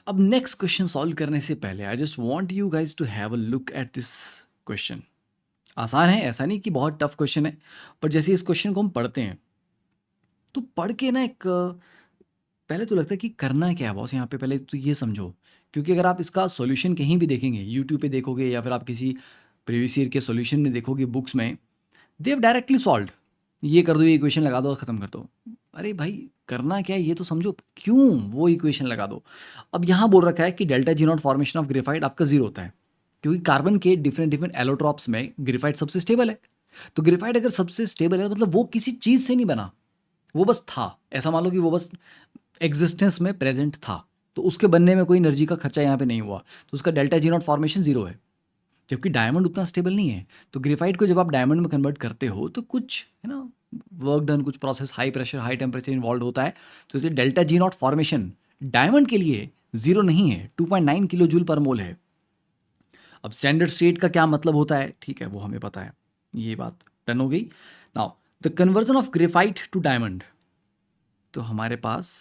अब next question solve करने से पहले I just want you guys to have a look at this question. आसान है, ऐसा नहीं कि बहुत टफ क्वेश्चन है, पर जैसे इस क्वेश्चन को हम पढ़ते हैं तो पढ़ के ना एक पहले तो लगता है कि करना क्या है बॉस यहाँ पे, पहले तो ये समझो। क्योंकि अगर आप इसका सॉल्यूशन कहीं भी देखेंगे, यूट्यूब पे देखोगे या फिर आप किसी प्रीवियस ईयर के सॉल्यूशन में देखोगे बुक्स में, दे हैव डायरेक्टली सॉल्व्ड। ये कर दो, ये इक्वेशन लगा दो और ख़त्म कर दो। अरे भाई करना क्या है ये तो समझो, क्यों वो इक्वेशन लगा दो। अब यहाँ बोल रखा है कि delta G not formation of graphite आपका जीरो होता है, क्योंकि कार्बन के डिफरेंट डिफरेंट एलोट्रॉप्स में ग्रेफाइट सबसे स्टेबल है। तो ग्रेफाइट अगर सबसे स्टेबल है मतलब वो किसी चीज़ से नहीं बना, वो बस था। ऐसा मान लो कि वो बस एग्जिस्टेंस में प्रेजेंट था, तो उसके बनने में कोई एनर्जी का खर्चा यहाँ पे नहीं हुआ, तो उसका delta G not formation zero है। जबकि डायमंड उतना स्टेबल नहीं है, तो ग्रेफाइट को जब आप डायमंड में कन्वर्ट करते हो तो कुछ है ना वर्क डन, कुछ process, high pressure high temperature involve होता है। तो इसे delta G not formation diamond के लिए जीरो नहीं है, 2.9 किलो जूल पर मोल है। अब स्टैंडर्ड स्टेट का क्या मतलब होता है, ठीक है वो हमें पता है, ये बात डन हो गई। Now the conversion of graphite to diamond, तो हमारे पास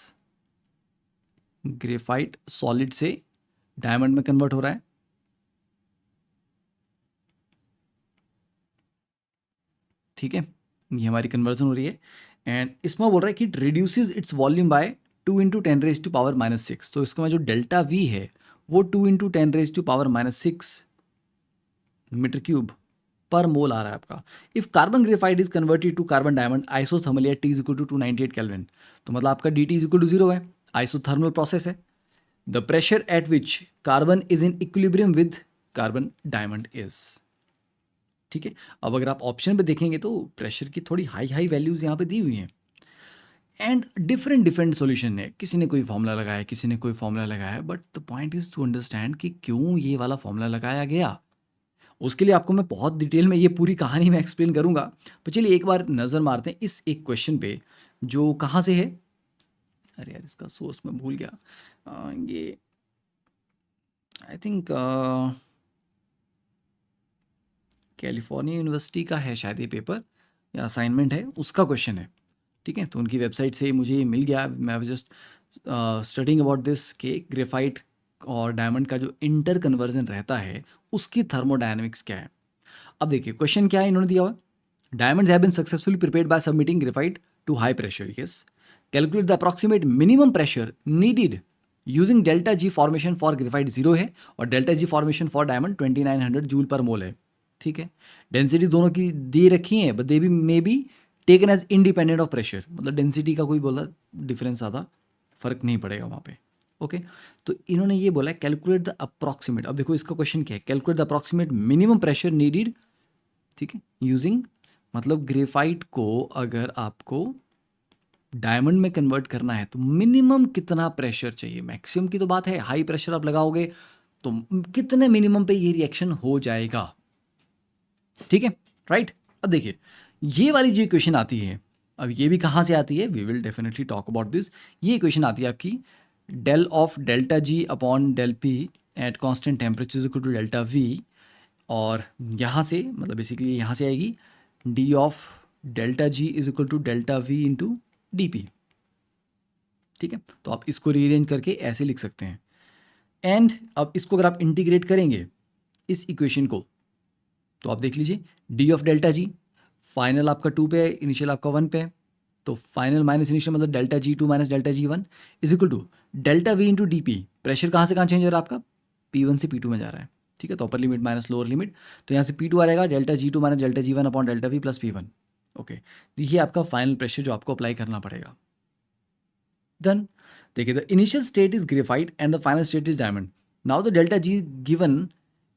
ग्रेफाइट सॉलिड से डायमंड में कन्वर्ट हो रहा है, ठीक है, ये हमारी कन्वर्जन हो रही है। एंड इसमें बोल रहा है कि it reduces its volume by 2 × 10⁻⁻⁶। तो इसका जो डेल्टा वी है वो 2 × 10⁻⁻⁶ मीटर क्यूब पर मोल आ रहा है आपका। If carbon graphite is converted to carbon diamond isothermally at T = 298 Kelvin, तो मतलब आपका dt = 0 है, आइसोथर्मल प्रोसेस है। The pressure at which carbon is in equilibrium with carbon diamond is, ठीक है। अब अगर आप ऑप्शन पे देखेंगे तो प्रेशर की थोड़ी हाई हाई वैल्यूज यहाँ पे दी हुई हैं, एंड डिफरेंट डिफरेंट सॉल्यूशन है, किसी ने कोई फॉर्मूला लगाया, किसी ने कोई फॉर्मूला लगाया, but the point is to understand कि क्यों ये वाला फॉर्मूला लगाया गया। उसके लिए आपको मैं बहुत डिटेल में ये पूरी कहानी में एक्सप्लेन करूंगा, पर चलिए एक बार नज़र मारते हैं इस एक क्वेश्चन पे जो कहाँ से है। अरे यार इसका सोर्स मैं भूल गया। ये आई थिंक कैलिफोर्निया यूनिवर्सिटी का है शायद ये पेपर, या असाइनमेंट है उसका क्वेश्चन है, ठीक है। तो उनकी वेबसाइट से मुझे ये मिल गया, मैं जस्ट स्टडिंग अबाउट दिस के ग्रेफाइट और डायमंड का जो इंटर कन्वर्जन रहता है उसकी थर्मोडायनेमिक्स क्या है। अब देखिए क्वेश्चन क्या है इन्होंने दिया हुआ, diamonds have been successfully prepared by submitting graphite to high pressure, yes, calculate the approximate minimum pressure needed using delta G formation for graphite zero है और delta G formation for diamond 2900 joule per mole है, ठीक है। Density दोनों की दे रखी है, but they भी may be taken as independent of pressure, मतलब डेंसिटी का कोई बोला डिफरेंस ज़्यादा फर्क नहीं पड़ेगा वहाँ पे, ओके। तो इन्होंने ये बोला कैलकुलेट द अप्रॉक्सीमेट, अब देखो इसका क्वेश्चन क्या है, calculate the approximate minimum pressure needed, ठीक है, यूजिंग, मतलब ग्रेफाइट को अगर आपको डायमंड में कन्वर्ट करना है तो मिनिमम कितना प्रेशर चाहिए, मैक्सिमम की तो बात है, हाई प्रेशर आप लगाओगे तो कितने मिनिमम पे ये रिएक्शन हो जाएगा, ठीक है, राइट। अब देखिए ये वाली जो इक्वेशन आती है, अब ये भी कहाँ से आती है, we will definitely talk about this. ये इक्वेशन आती है आपकी del of delta G upon del P at constant temperature equal to delta V, और यहाँ से मतलब बेसिकली यहाँ से आएगी D of delta G is equal to delta V into D P, ठीक है। तो आप इसको रीअरेंज करके ऐसे लिख सकते हैं। एंड अब इसको अगर आप इंटीग्रेट करेंगे इस इक्वेशन को, तो आप देख लीजिए D of delta ji, final आपका 2 पे है, इनिशियल आपका 1 पे है, तो फाइनल माइनस इनिशियल मतलब delta G 2 minus delta G 1 is equal to delta V into D P. Pressure कहाँ से कहाँ चेंज हो रहा है आपका, P1 से P2 में जा रहा है, ठीक है। तो upper limit minus lower limit, तो यहाँ से P2 आ जाएगा delta G 2 minus delta G 1 upon delta we plus P1, okay. तो ये आपका फाइनल प्रेशर जो आपको अप्लाई करना पड़ेगा। देन देखिए the initial state is graphite and the final state is diamond. Now the delta G given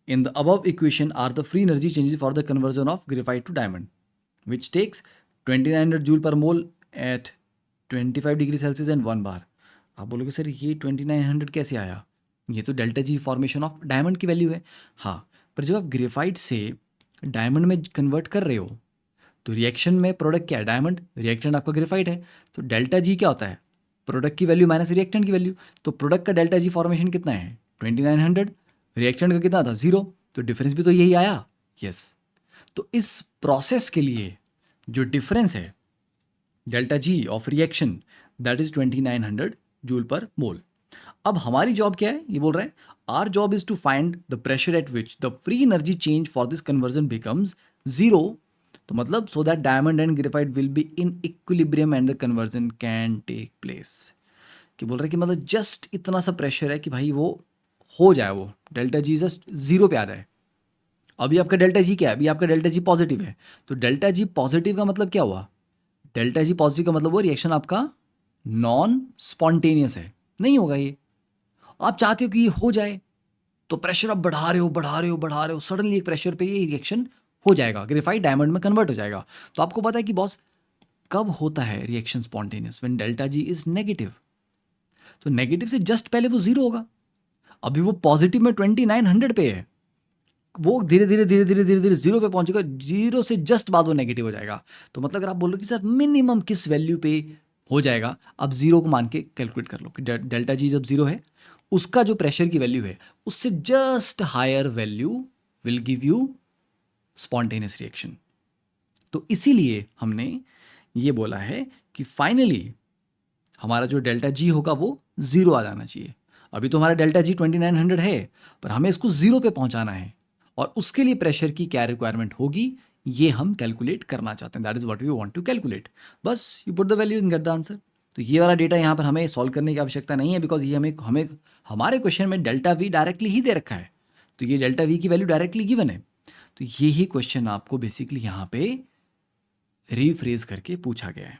in the above equation are the free energy changes for the conversion of graphite to diamond, which takes 2900 joule per mole at 25 degree Celsius and 1 बार। आप बोलोगे sir ये 2900 कैसे आया, ये तो delta G formation of diamond की value है। हाँ, पर जब आप ग्रेफाइट से डायमंड में कन्वर्ट कर रहे हो तो रिएक्शन में प्रोडक्ट क्या है, डायमंड, रिएक्टेंट आपका ग्रेफाइट है, तो डेल्टा जी क्या होता है, प्रोडक्ट की वैल्यू माइनस रिएक्टेंट की वैल्यू। तो प्रोडक्ट का डेल्टा जी फॉर्मेशन कितना है 2900, रिएक्टेंट का कितना था 0, तो डिफरेंस भी तो यही आया, यस। तो इस प्रोसेस के लिए जो डिफरेंस है delta G of reaction that is 2900 joule per mole. अब हमारी जॉब क्या है, ये बोल रहा है our job is to find the pressure at which the free energy change for this conversion becomes zero. तो मतलब so that diamond and graphite will be in equilibrium and the conversion can take place. कि बोल रहा है कि मतलब just इतना सा प्रेशर है कि भाई वो हो जाए, वो डेल्टा जी जस्ट जीरो पे आ जाए। अभी आपका डेल्टा जी क्या है, अभी आपका डेल्टा जी पॉजिटिव है, तो डेल्टा जी पॉजिटिव का मतलब क्या हुआ, डेल्टा जी पॉजिटिव का मतलब वो रिएक्शन आपका नॉन स्पॉन्टेनियस है, नहीं होगा ये। आप चाहते हो कि ये हो जाए, तो प्रेशर आप बढ़ा रहे हो बढ़ा रहे हो बढ़ा रहे हो, सडनली एक प्रेशर पे ये रिएक्शन हो जाएगा, ग्रेफाइट डायमंड में कन्वर्ट हो जाएगा। तो आपको पता है कि बॉस कब होता है reaction spontaneous, when delta G is negative. तो नेगेटिव से जस्ट पहले वो जीरो होगा, अभी वो पॉजिटिव में 2900 पे है, वो धीरे धीरे धीरे धीरे धीरे धीरे जीरो पे पहुंचेगा, जीरो से जस्ट बाद वो नेगेटिव हो जाएगा। तो मतलब अगर आप बोल रहे हो कि सर मिनिमम किस वैल्यू पे हो जाएगा, आप जीरो को मान के कैलकुलेट कर लो कि डेल्टा जी जब जीरो है, उसका जो प्रेशर की वैल्यू है उससे just higher value will give you spontaneous reaction. तो इसीलिए हमने ये बोला है कि फाइनली हमारा जो डेल्टा जी होगा वो जीरो आ जाना चाहिए। अभी तो हमारा डेल्टा जी 2900 है, पर हमें इसको जीरो पे पहुंचाना है, और उसके लिए प्रेशर की क्या रिक्वायरमेंट होगी ये हम कैलकुलेट करना चाहते हैं। That is what we want to calculate. बस you put the value and get the answer. तो ये वाला डेटा यहाँ पर हमें सॉल्व करने की आवश्यकता नहीं है, बिकॉज ये हमें हमें हमारे क्वेश्चन में डेल्टा वी डायरेक्टली ही दे रखा है, तो ये डेल्टा वी की वैल्यू डायरेक्टली गिवन है। तो ये ही क्वेश्चन आपको बेसिकली यहाँ पे रीफ्रेज करके पूछा गया है,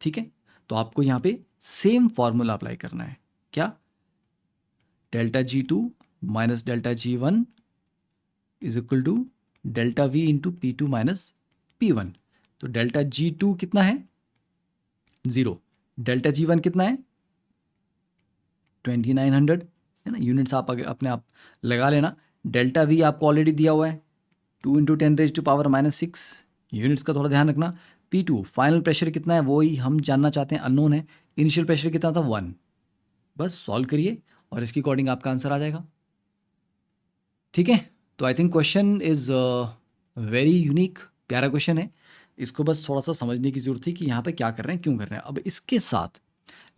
ठीक है। तो आपको यहाँ पे सेम फॉर्मूला अप्लाई करना है, क्या, delta G two minus delta G one is equal to delta V into P two minus P one. तो डेल्टा जी टू कितना है, जीरो, डेल्टा जी वन कितना है 2900, है ना। यूनिट्स आप अगर अपने आप लगा लेना, डेल्टा वी आपको ऑलरेडी दिया हुआ है 2 इंटू 10⁻⁻⁶, यूनिट्स का थोड़ा ध्यान रखना। P2 फाइनल प्रेशर कितना है वो ही हम जानना चाहते हैं, अननोन है। इनिशियल प्रेशर कितना था 1। बस सॉल्व करिए और इसकी अकॉर्डिंग आपका आंसर आ जाएगा, ठीक है। तो I think question is very unique, प्यारा क्वेश्चन है। इसको बस थोड़ा सा समझने की जरूरत थी कि यहाँ पे क्या कर रहे हैं, क्यों कर रहे हैं। अब इसके साथ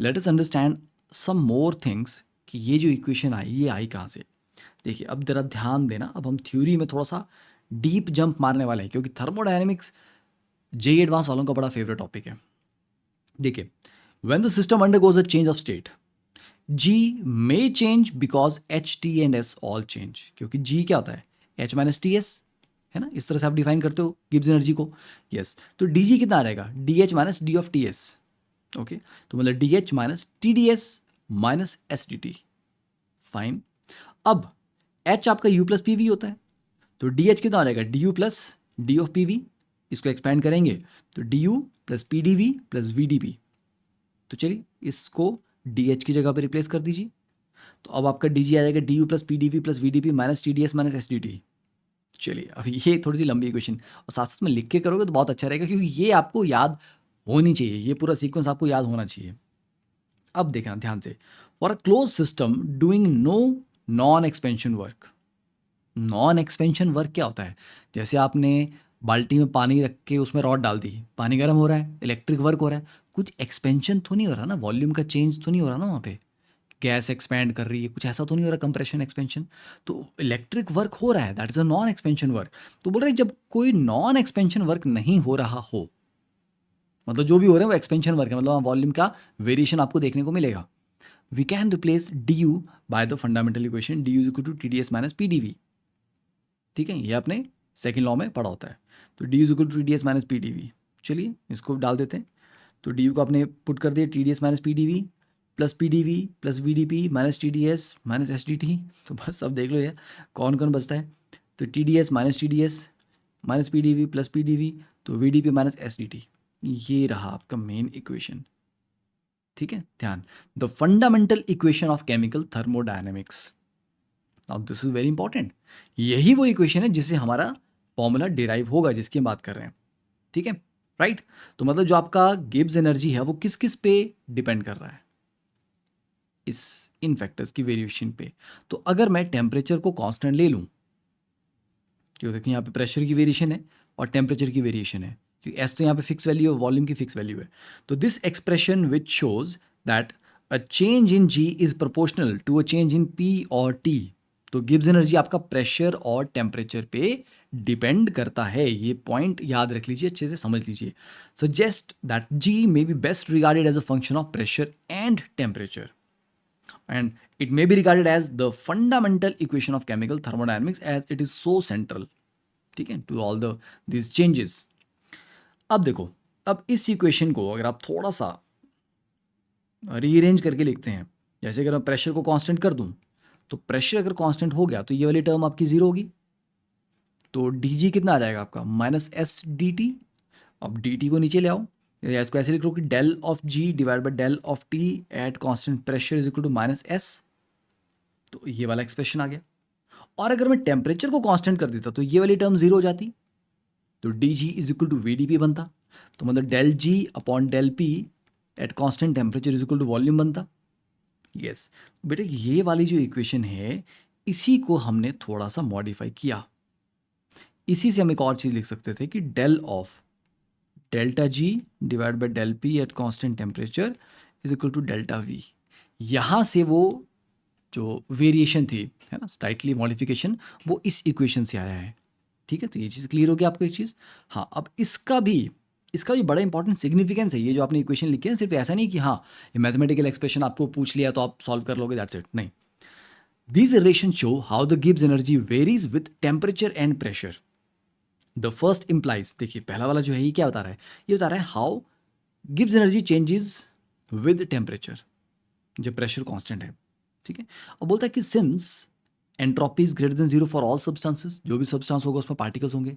let us understand some more things कि ये जो इक्वेशन आई ये आई कहाँ से। देखिए अब जरा ध्यान देना, अब हम थ्योरी में थोड़ा सा डीप जंप मारने वाले हैं, क्योंकि थर्मोडायनेमिक्स जेई एडवांस वालों का बड़ा फेवरेट टॉपिक है। देखिए, when the system undergoes a change of state, G may change because H T and S all change. क्योंकि जी क्या होता है, एच माइनस टी एस, है ना, इस तरह से आप डिफाइन करते हो गिब्स एनर्जी को। यस, तो डी जी कितना आ जाएगा, D H minus D of T S. Okay, तो मतलब D H minus T D S minus S D T. Fine. अब एच आपका यू प्लस पी वी होता है, तो डी एच कितना आ जाएगा, D U plus D of P V. इसको एक्सपेंड करेंगे तो D U plus P D V plus V D P. तो चलिए इसको डी एच की जगह पर रिप्लेस कर दीजिए, तो अब आपका डी जी आ जाएगा D U plus P D V plus V D P minus T D S minus S D T. चलिए अब ये थोड़ी सी लंबी इक्वेशन, और साथ साथ में लिख के करोगे तो बहुत अच्छा रहेगा, क्योंकि ये आपको याद होनी चाहिए, ये पूरा सीक्वेंस आपको याद होना चाहिए। अब देखना ध्यान से, for a close system doing no non expansion work. Non expansion work क्या होता है, जैसे आपने बाल्टी में पानी रख के उसमें रॉड डाल दी, पानी गर्म हो रहा है, इलेक्ट्रिक वर्क हो रहा है, कुछ एक्सपेंशन तो नहीं हो रहा ना, वॉल्यूम का चेंज तो नहीं हो रहा ना वहाँ पे, गैस एक्सपैंड कर रही है, कुछ ऐसा तो नहीं हो रहा, कंप्रेशन एक्सपेंशन। तो इलेक्ट्रिक वर्क हो रहा है, that is a non expansion work. तो बोल रहे हैं जब कोई नॉन एक्सपेंशन वर्क नहीं हो रहा हो, मतलब जो भी हो रहा है वो एक्सपेंशन वर्क है, मतलब वॉल्यूम का वेरिएशन आपको देखने को मिलेगा। We can replace D U by the fundamental equation D U is equal to T D S minus P D V. ठीक है, ये आपने सेकेंड लॉ में पढ़ा होता है। तो D is equal to T D S minus P D V. चलिए इसको डाल देते हैं, तो डी यू को आपने पुट कर दिया T D S minus P D V plus P D V plus V D P minus T D S minus S D T. तो बस अब देख लो यार कौन कौन बचता है, तो T D S minus T D S minus P D V plus P D V, तो V D P minus S D T. ये रहा आपका मेन इक्वेशन, ठीक है। ध्यान, the fundamental equation of chemical thermodynamics. अब दिस इज वेरी इंपॉर्टेंट, यही वो इक्वेशन है जिससे हमारा फॉर्मूला डिराइव होगा, जिसकी हम बात कर रहे हैं, ठीक है, राइट। तो मतलब जो आपका गिब्स एनर्जी है वो किस किस पे डिपेंड कर रहा है, इस इन फैक्टर्स की वेरिएशन पे। तो अगर मैं टेम्परेचर को कांस्टेंट ले लूँ, क्योंकि देखिए यहाँ पे प्रेशर की वेरिएशन है और टेम्परेचर की वेरिएशन है, क्योंकि एस तो यहाँ पे फिक्स वैल्यू है, वॉल्यूम की फिक्स वैल्यू है। तो this expression which shows that a change in G is proportional to a change in P और टी। तो गिब्स एनर्जी आपका प्रेशर और टेम्परेचर पे डिपेंड करता है। ये पॉइंट याद रख लीजिए, अच्छे से समझ लीजिए। Suggest that G may be best regarded as a function of pressure and temperature, and it may be regarded as the fundamental equation of chemical thermodynamics as it is so central, ठीक है, to all the these changes। अब देखो, अब इस equation को अगर आप थोड़ा सा रीअरेंज करके लिखते हैं, जैसे अगर मैं प्रेशर को कांस्टेंट कर दूं, तो प्रेशर अगर कांस्टेंट हो गया तो ये वाली टर्म आपकी जीरो होगी। तो डी जी कितना आ जाएगा आपका, माइनस एस डी टी। अब डी टी को नीचे ले आओ, या इसको ऐसे लिख लो कि del of G divide by del of T at constant pressure is equal to minus S. तो ये वाला एक्सप्रेशन आ गया। और अगर मैं टेम्परेचर को कांस्टेंट कर देता तो ये वाली टर्म जीरो हो जाती, तो D G is equal to V D P बनता। तो मतलब del G upon del P at constant temperature is equal to volume बनता। यस बेटे, ये वाली जो इक्वेशन है इसी को हमने थोड़ा सा मॉडिफाई किया। इसी से हम एक और चीज़ लिख सकते थे कि del of delta G divide by del P at constant temperature is equal to delta V. यहाँ से वो जो वेरिएशन थी, है ना, स्लाइटली मॉडिफिकेशन, वो इस इक्वेशन से आया है। ठीक है, तो ये चीज़ क्लियर हो गई आपको एक चीज़। हाँ, अब इसका भी बड़ा इंपॉर्टेंट सिग्निफिकेंस है। ये जो आपने इक्वेशन लिखी है, सिर्फ ऐसा नहीं कि हाँ ये मैथमेटिकल एक्सप्रेशन आपको पूछ लिया तो आप सॉल्व कर लोगे, दैट्स इट, नहीं। These relations show how the Gibbs energy varies with temperature and pressure. The first implies, देखिए पहला वाला जो है ये क्या बता रहा है, ये बता रहा है how Gibbs energy changes with temperature, जब प्रेशर कांस्टेंट है। ठीक है, और बोलता है कि since entropy is greater than zero for all substances, जो भी सब्सटेंस होगा उसमें पार्टिकल्स होंगे,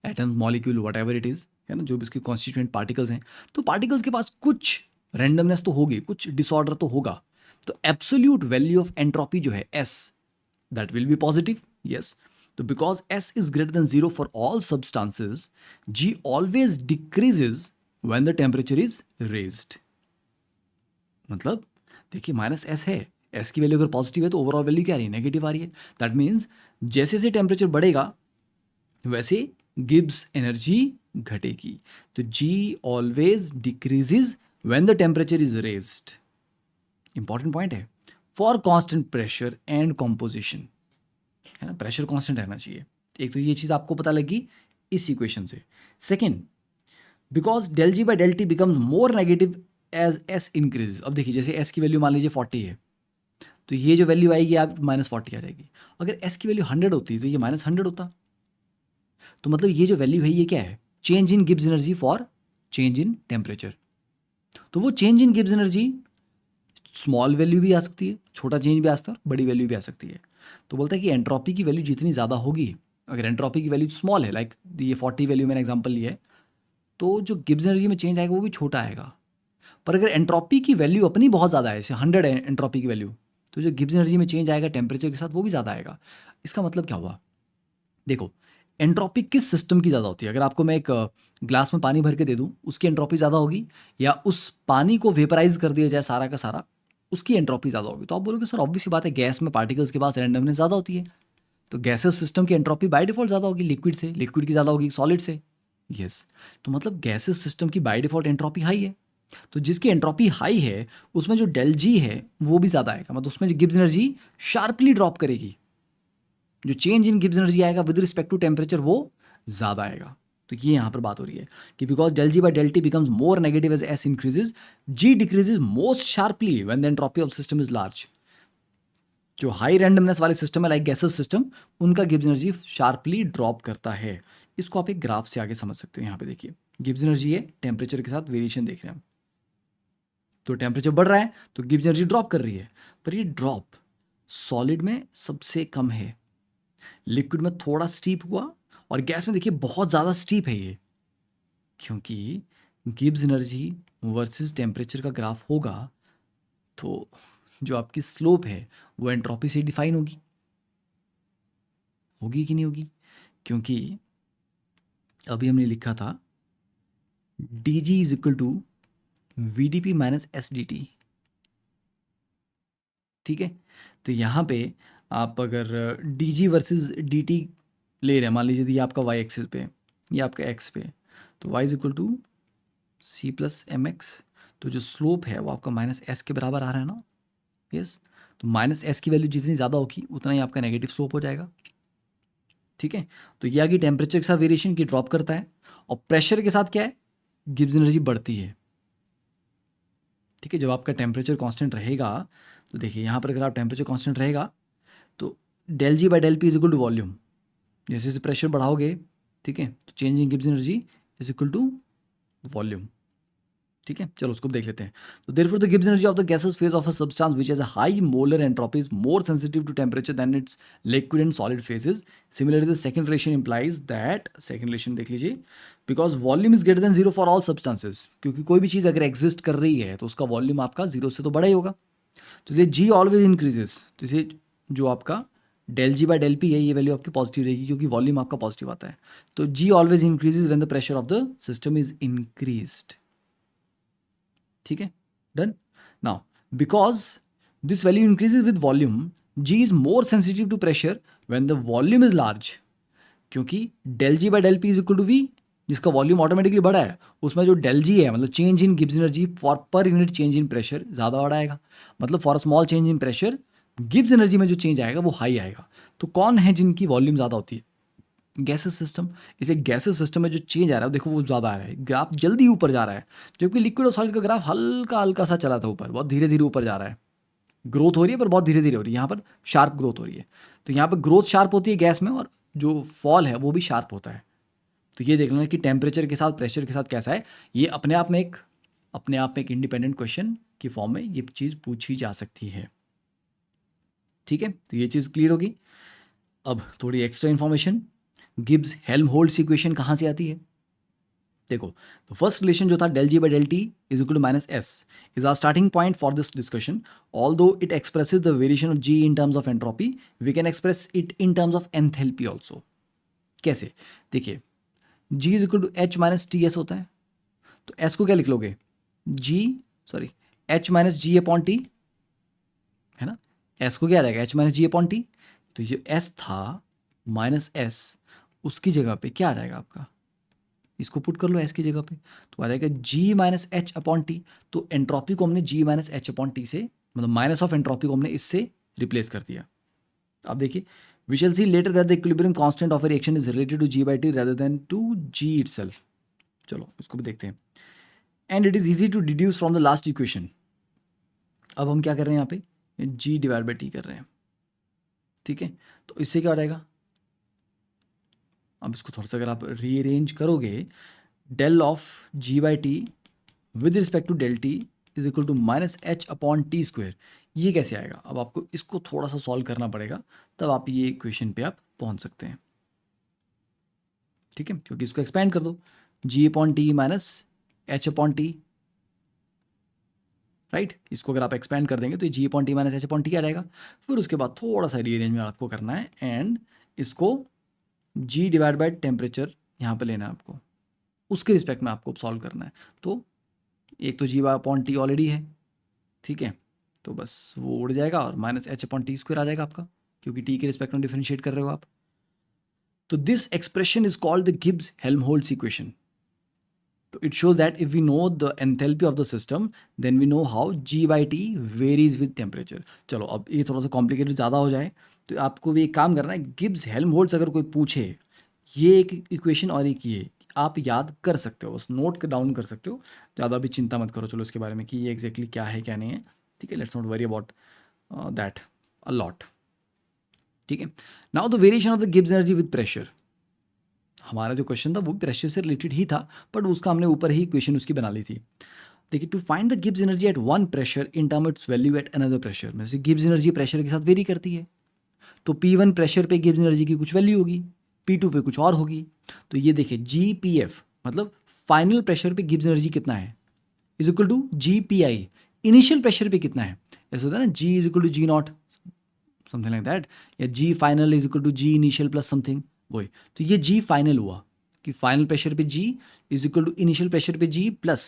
atoms, molecule, what ever it is, है ना, जो भी उसके कॉन्स्टिट्यूएंट पार्टिकल्स हैं, तो पार्टिकल्स के पास कुछ रैंडमनेस तो होगी, कुछ डिसऑर्डर तो होगा। तो एब्सोल्यूट वैल्यू ऑफ एंट्रोपी जो है S, that will be positive, yes। तो because s is greater than zero for all substances, g always decreases when the temperature is raised। मतलब देखिए माइनस एस है, एस की वैल्यू अगर positive है तो ओवरऑल वैल्यू क्या आ रही है, नेगेटिव आ रही है। दैट मीन्स जैसे जैसे टेम्परेचर बढ़ेगा वैसे गिब्स एनर्जी घटेगी। तो G always decreases when the temperature is raised. Important point है, for constant pressure and composition, है ना, प्रेशर कांस्टेंट रहना चाहिए। एक तो ये चीज़ आपको पता लगी इस इक्वेशन से। Second, because del G by del T becomes more negative as S increase. अब देखिए जैसे एस की वैल्यू मान लीजिए 40 है, तो ये जो वैल्यू आएगी आप -40 आ जाएगी। अगर एस की वैल्यू 100 होती तो ये -100 होता। तो मतलब ये जो वैल्यू है ये क्या है, change in Gibbs energy for change in temperature. तो वो change in Gibbs energy small value भी आ सकती है, छोटा चेंज भी आ सकता है, बड़ी वैल्यू भी आ सकती है। तो बोलता है कि एंट्रोपी की वैल्यू जितनी ज़्यादा होगी, अगर एंट्रोपी की वैल्यू स्मॉल है, लाइक ये 40 वैल्यू मैंने एग्जांपल लिया है, तो जो गिब्स एनर्जी में चेंज आएगा वो भी छोटा आएगा। पर अगर एंट्रोपी की वैल्यू अपनी बहुत ज़्यादा है, जैसे 100 है एंट्रोपी की वैल्यू, तो जो गिब्स एनर्जी में चेंज आएगा टेम्परेचर के साथ वो भी ज़्यादा आएगा। इसका मतलब क्या हुआ, देखो एंट्रोपी किस सिस्टम की ज़्यादा होती है। अगर आपको मैं एक ग्लास में पानी भर के दे दूँ, उसकी एंट्रोपी ज़्यादा होगी, या उस पानी को वेपराइज कर दिया जाए सारा का सारा, उसकी एंट्रोपी ज़्यादा होगी। तो आप बोलोगे सर ऑब्वियस सी बात है, गैस में पार्टिकल्स के पास रैंडमनेस ज़्यादा होती है, तो गैसेस सिस्टम की एंट्रोपी बाय डिफॉल्ट ज़्यादा होगी लिक्विड से, लिक्विड की ज़्यादा होगी सॉलिड से। यस, तो मतलब गैसेस सिस्टम की बाय डिफॉल्ट एंट्रोपी हाई है। तो जिसकी एंट्रोपी हाई है उसमें जो डेल जी है वो भी ज़्यादा आएगा, मतलब उसमें जो गिब्स एनर्जी शार्पली ड्रॉप करेगी। जो चेंज इन गिब्स एनर्जी आएगा विद रिस्पेक्ट टू टेम्परेचर वो ज़्यादा आएगा। तो ये यहाँ पर बात हो रही है कि because del G by del T becomes more negative as S increases, G decreases most sharply when the entropy of system is large. जो हाई रैंडमनेस वाले सिस्टम है लाइक गैसेस सिस्टम, उनका गिब्स एनर्जी शार्पली ड्रॉप करता है। इसको आप एक graph से आगे समझ सकते हो। यहाँ पे देखिए गिब्स एनर्जी है, टेम्परेचर के साथ वेरिएशन देख रहे हैं हम। तो टेम्परेचर बढ़ रहा है तो गिब्स एनर्जी ड्रॉप कर रही है, पर ये ड्रॉप सॉलिड में सबसे कम है, लिक्विड में थोड़ा स्टीप हुआ, और गैस में देखिए बहुत ज़्यादा स्टीप है ये, क्योंकि गिब्स एनर्जी वर्सेस टेम्परेचर का ग्राफ होगा तो जो आपकी स्लोप है वो एंट्रोपी से डिफाइन होगी, होगी कि नहीं होगी, क्योंकि अभी हमने लिखा था D G is equal to V D P minus S D T. ठीक है, तो यहाँ पे आप अगर D G versus D T ले रहे हैं, मान लीजिए ये आपका वाई एक्सिस पे, ये आपका एक्स पे, तो Y is equal to C plus M X. तो जो स्लोप है वो आपका माइनस एस के बराबर आ रहा है ना। यस, तो माइनस एस की वैल्यू जितनी ज़्यादा होगी उतना ही आपका नेगेटिव स्लोप हो जाएगा। ठीक है, तो यह कि टेम्परेचर के साथ वेरिएशन की ड्रॉप करता है और प्रेशर के साथ क्या है, गिब्स एनर्जी बढ़ती है। ठीक है, जब आपका टेम्परेचर कांस्टेंट रहेगा तो देखिए यहाँ पर अगर आप टेम्परेचर कांस्टेंट रहेगा तो del G by del P is equal to volume. जैसे जैसे प्रेशर बढ़ाओगे, ठीक है, तो change in Gibbs energy is equal to volume. ठीक है, चलो उसको देख लेते हैं। तो therefore the Gibbs energy of the gases phase of a substance which has a high molar entropy is more sensitive to temperature than its liquid and solid phases. Similarly the second relation implies that, second relation देख लीजिए, because volume is greater than zero for all substances, क्योंकि कोई भी चीज़ अगर exist कर रही है तो उसका वॉल्यूम आपका जीरो से तो बड़ा ही होगा। तो इसलिए जी ऑलवेज इंक्रीजेस, तो इसे जो आपका del G by del P है ये वैल्यू आपकी पॉजिटिव रहेगी क्योंकि वॉल्यूम आपका पॉजिटिव आता है। तो G always increases when the pressure of the system is increased. ठीक है, done. Now because this value increases with volume, G is more sensitive to pressure when the volume is large, क्योंकि del G by del P is equal to V, जिसका volume automatically बड़ा है, उसमें जो डेल जी है मतलब change in Gibbs energy for per unit change in pressure ज़्यादा बड़ा आएगा। मतलब for a small change in pressure Gibbs energy में जो चेंज आएगा वो हाई आएगा। तो कौन है जिनकी वॉल्यूम ज़्यादा होती है, गैसेस सिस्टम। इसलिए गैसेस सिस्टम में जो चेंज आ रहा है देखो वो ज़्यादा आ रहा है, ग्राफ जल्दी ऊपर जा रहा है, जबकि लिक्विड और सॉलिड का ग्राफ हल्का हल्का सा चला था ऊपर, बहुत धीरे धीरे ऊपर जा रहा है। ग्रोथ हो रही है पर बहुत धीरे धीरे हो रही है, यहाँ पर शार्प ग्रोथ हो रही है। तो यहाँ पर ग्रोथ शार्प होती है गैस में और जो फॉल है वो भी शार्प होता है। तो ये देख लेना कि टेम्परेचर के साथ प्रेशर के साथ कैसा है। ये अपने आप में एक इंडिपेंडेंट क्वेश्चन की फॉर्म में ये चीज़ पूछी जा सकती है। ठीक है, तो ये चीज़ क्लियर होगी। अब थोड़ी extra information, Gibbs Helmholtz equation कहाँ से आती है। देखो, तो फर्स्ट रिलेशन जो था del G by del T is equal to minus S is our starting point for this discussion. Although it expresses the variation of G in terms of entropy, we can express it in terms of enthalpy also. कैसे, देखिए, G is equal to H minus T S होता है, तो S को क्या लिख लोगे, H minus G upon T, है ना। एस को क्या आ जाएगा, H minus G upon T. तो ये एस था माइनस एस, उसकी जगह पे क्या आ जाएगा आपका, इसको पुट कर लो एस की जगह पे, तो आ जाएगा जी माइनस एच अपॉन टी। तो एंट्रोपी को हमने जी माइनस एच अपॉन टी से, मतलब माइनस ऑफ एंट्रोपी को हमने इससे रिप्लेस कर दिया। अब देखिए, we shall see later that the equilibrium constant of reaction is related to G by T rather than to G itself. चलो इसको भी देखते हैं। And it is easy to deduce from the last equation. अब हम क्या कर रहे हैं यहाँ पे, जी डिवाइड बाई टी कर रहे हैं। ठीक है, तो इससे क्या हो जाएगा, अब इसको थोड़ा सा अगर आप रीअरेंज करोगे, del of G by T with respect to del T is equal to minus H upon T square. ये कैसे आएगा, अब आपको इसको थोड़ा सा सॉल्व करना पड़ेगा, तब आप ये इक्वेशन पे आप पहुंच सकते हैं। ठीक है, क्योंकि इसको एक्सपेंड कर दो, G upon T minus H upon T, right. इसको अगर आप एक्सपेंड कर देंगे तो ये G upon T minus H upon T आ जाएगा। फिर उसके बाद थोड़ा सा रीअरेंजमेंट आपको करना है एंड इसको जी डिवाइड बाय टेम्परेचर यहाँ पे लेना है आपको, उसके रिस्पेक्ट में आपको सॉल्व करना है। तो एक तो जी अपॉन टी ऑलरेडी है, ठीक है, तो बस वो उड़ जाएगा और minus H upon T square आ जाएगा आपका, क्योंकि टी के रिस्पेक्ट में डिफरेंशिएट कर रहे हो आप। तो this expression is called the Gibbs Helmholtz equation. तो it shows that if we know the enthalpy of the system then we know how g by t varies with temperature। चलो अब ये थोड़ा सा कॉम्प्लिकेटेड ज़्यादा हो जाए तो आपको भी एक काम करना है, गिब्स हेल्महोल्ट्ज अगर कोई पूछे, ये एक इक्वेशन और एक ये आप याद कर सकते हो, बस नोट डाउन कर सकते हो, ज़्यादा भी चिंता मत करो चलो इसके बारे में कि ये एग्जैक्टली क्या है क्या नहीं है। ठीक है, let's not worry about that a lot. ठीक है, now the variation of the Gibbs energy with pressure. हमारा जो क्वेश्चन था वो प्रेशर से रिलेटेड ही था, बट उसका हमने ऊपर ही इक्वेशन उसकी बना ली थी। देखिए, to find the Gibbs energy at one pressure in term its value at another pressure. में से गिब्स एनर्जी प्रेशर के साथ वेरी करती है, तो P1 प्रेशर पे गिब्स एनर्जी की कुछ वैल्यू होगी, P2 पे कुछ और होगी। तो ये देखिए GPF मतलब फाइनल प्रेशर पे गिब्स एनर्जी कितना है is equal to GPI initial pressure पे कितना है। ऐसा होता है ना, G is equal to G naught something like that, या G final is equal to G initial plus something, वही। तो ये G फाइनल हुआ कि फाइनल प्रेशर पे G is equal to initial pressure पे G plus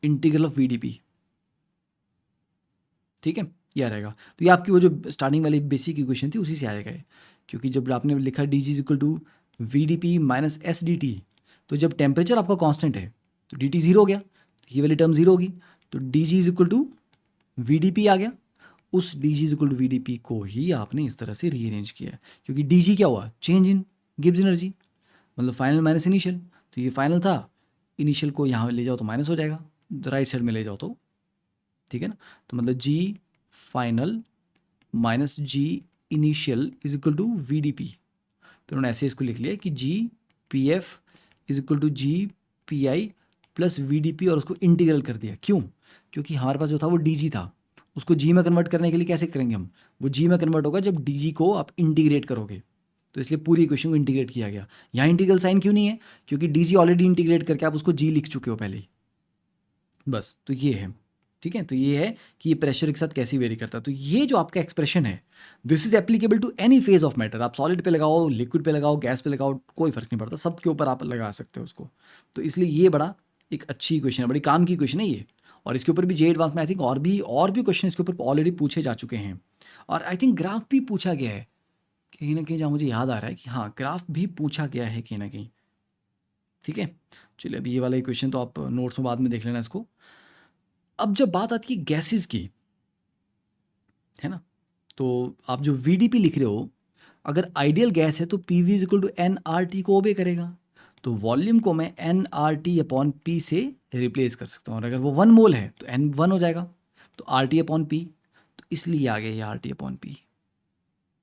integral of VdP। ठीक है, ये आ रहेगा। तो ये आपकी वो जो स्टार्टिंग वाली बेसिक इक्वेशन थी उसी से आएगा ये, क्योंकि जब आपने लिखा D G equal to VdP minus S D T, तो जब टेम्परेचर आपका कांस्टेंट है तो डी टी जीरो हो गया, तो ये वाली टर्म जीरो होगी। तो D G is equal to V D P आ गया। उस D G is equal to V D P को ही आपने इस तरह से रीअरेंज किया है, क्योंकि डी जी क्या हुआ, चेंज इन गिब्स एनर्जी, मतलब फाइनल माइनस इनिशियल। तो ये फाइनल था, इनिशियल को यहाँ ले जाओ तो माइनस हो जाएगा, राइट साइड में ले जाओ तो, ठीक है ना। तो मतलब G final minus G initial is equal to V D P. तो उन्होंने ऐसे इसको लिख लिया कि G P F is equal to G P I plus V D P, और उसको इंटीग्रल कर दिया। क्यों? क्योंकि हमारे पास जो था वो डी जी था, उसको जी में कन्वर्ट करने के लिए कैसे करेंगे हम, वो जी में कन्वर्ट होगा जब डी जी को आप इंटीग्रेट करोगे। तो इसलिए पूरी इक्वेशन को इंटीग्रेट किया गया। यहाँ इंटीग्रल साइन क्यों नहीं है, क्योंकि डी जी ऑलरेडी इंटीग्रेट करके आप उसको जी लिख चुके हो पहले ही, बस। तो ये है, ठीक है। तो ये है कि ये प्रेशर के साथ कैसे वेरी करता है। तो ये जो आपका एक्सप्रेशन है, this is applicable to any phase of matter. आप सॉलिड पे लगाओ, लिक्विड पे लगाओ, गैस पे लगाओ, कोई फर्क नहीं पड़ता, सबके ऊपर आप लगा सकते हो उसको। तो इसलिए ये बड़ा एक अच्छी क्वेश्चन है, बड़ी काम की क्वेश्चन है ये। और इसके ऊपर भी जे एडवांस में आई थिंक और भी क्वेश्चन इसके ऊपर ऑलरेडी पूछे जा चुके हैं। और आई थिंक ग्राफ भी पूछा गया है कहीं ना कहीं, जहाँ मुझे याद आ रहा है कि हाँ ग्राफ भी पूछा गया है कहीं ना कहीं, ठीक है। चलिए अभी ये वाला क्वेश्चन तो आप नोट्स में बाद में देख लेना इसको। अब जब बात आती है गैसेस की, है ना, तो आप जो वीडीपी लिख रहे हो, अगर आइडियल गैस है तो P V is equal to N R T को ओबे करेगा। तो वॉल्यूम को मैं N R T upon P से रिप्लेस कर सकता हूँ, और अगर वो 1 मोल है तो एन 1 हो जाएगा, तो आर टी अपॉन पी। तो इसलिए आ गया ये आर टी अपॉन पी।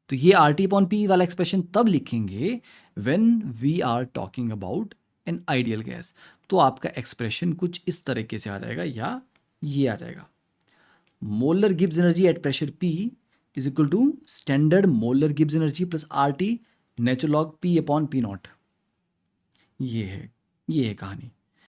तो ये आर टी अपॉन पी वाला एक्सप्रेशन तब लिखेंगे when we are talking about an ideal gas. तो आपका एक्सप्रेशन कुछ इस तरीके से आ जाएगा, या ये आ जाएगा, molar Gibbs energy at pressure P is equal to standard molar Gibbs energy plus R T natural log P upon P naught. ये है कहानी।